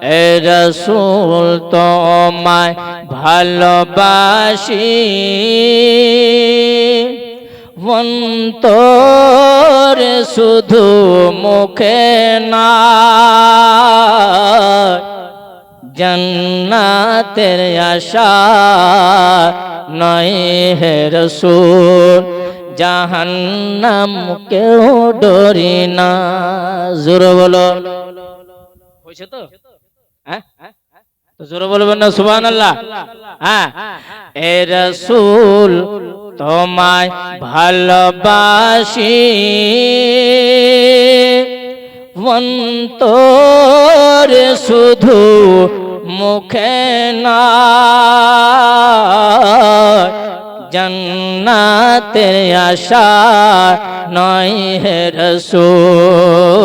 এ রাসূল তোমায় ভালোবাসি অন্তরে শুধু মুখে না জান্নাতের আশা নয় হে রাসূল জাহান্নাম কেউ ডরি না জোরে বলো হয়েছে তো হ্যাঁ তো জোরে বলবেন না সুবহানাল্লাহ হ্যাঁ এ রাসূল তোমায় ভালোবাসি অন্তরে শুধু মুখে না জান্নাতের আশা নয় হে রাসূল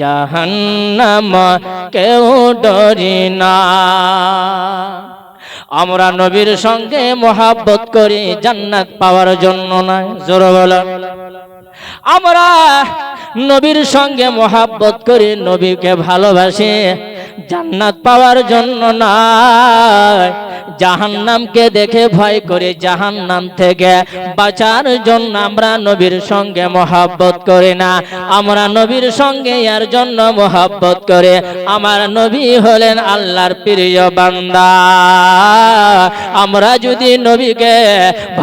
জাহান্নাম কেউ ডরি না আমরা নবীর সঙ্গে মহব্বত করি জান্নাত পাওয়ার জন্য নয় জোরে বলো আমরা নবীর সঙ্গে মহব্বত করি নবীকে ভালোবাসি জান্নাত পাওয়ার জন্য নয় জাহান্নামকে দেখে ভয় করে জাহান্নাম থেকে বাঁচার জন্য আমরা নবীর সঙ্গে মহব্বত করি না আমরা নবীর সঙ্গে এর জন্য মহব্বত করে আমার নবী হলেন আল্লাহর প্রিয় বান্দা আমরা যদি নবীকে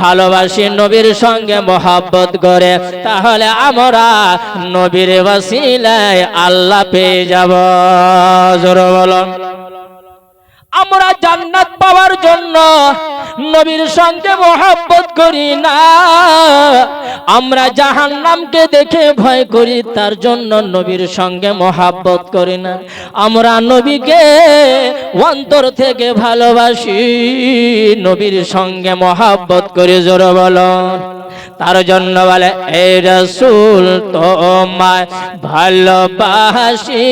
ভালোবাসি নবীর সঙ্গে মহব্বত করে তাহলে আমরা নবীর ওসিলায় আল্লাহ পেয়ে যাব জোরে বলো আমরা জান্নাত পাওয়ার জন্য নবীর সঙ্গে মহব্বত করি না আমরা জাহান্নামকে দেখে ভয় করি তার জন্য নবীর সঙ্গে মহব্বত করি না আমরা নবীকে অন্তর থেকে ভালোবাসি নবীর সঙ্গে মহব্বত করি জোরে বলো তার জন্য বলে এ রাসূল তোমায় ভালোবাসি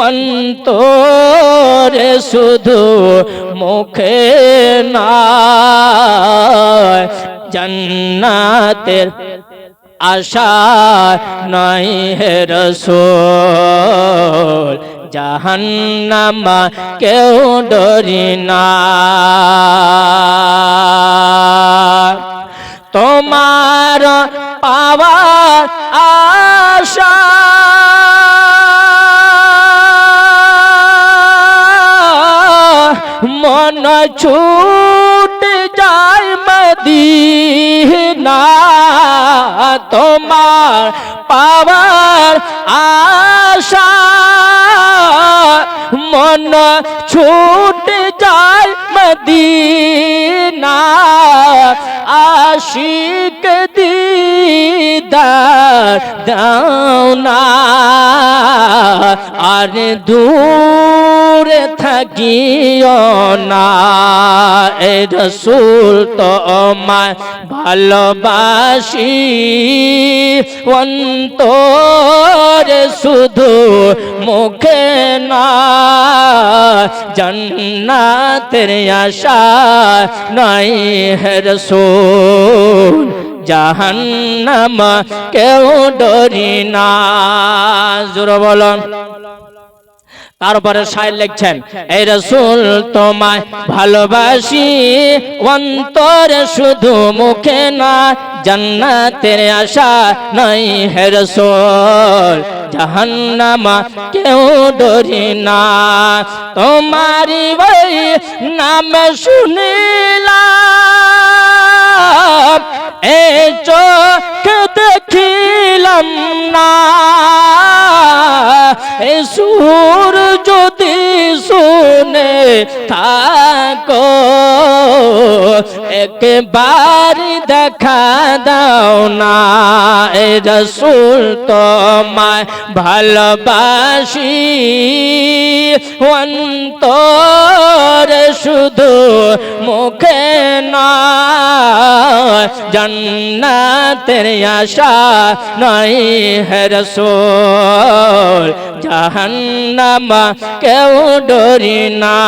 অন্তরে শুধু মুখে না জান্নাতের আশা নয় হে রাসূল জাহান্নাম কেউ ডরি না তোমার পাওয়ার আশা মন ছুটে যায় মদিনা তোমার পাওয়ার আশা মন ছুটে যায় মদিনা আশিক দিদার দাও না আর দূরে থাকিও না এ রাসূল তোমায় ভালোবাসি অন্তরে শুধু মুখে না জান্নাতের আশা নাই হে রাসূল জাহান্নাম কেউ ডরি না জোরে বলুন তারপরে শায়র লিখছেন এই রাসূল তোমায় ভালোবাসি অন্তরে শুধু মুখে না জান্নাতের আশা নাই হে রাসূল জাহান্নাম কেউ ডরি না তোমারি ওই নাম শুনিলাম এ চোখ দেখিলাম না এ সুর যদি শুনে থাকো একবার দেখা দাও না এ রাসূল তোমায় ভালোবাসি অন্তরে শুধু মুখে না জান্নাতের আশা নাই হে রাসূল জাহান্নাম কেউ ডরি না।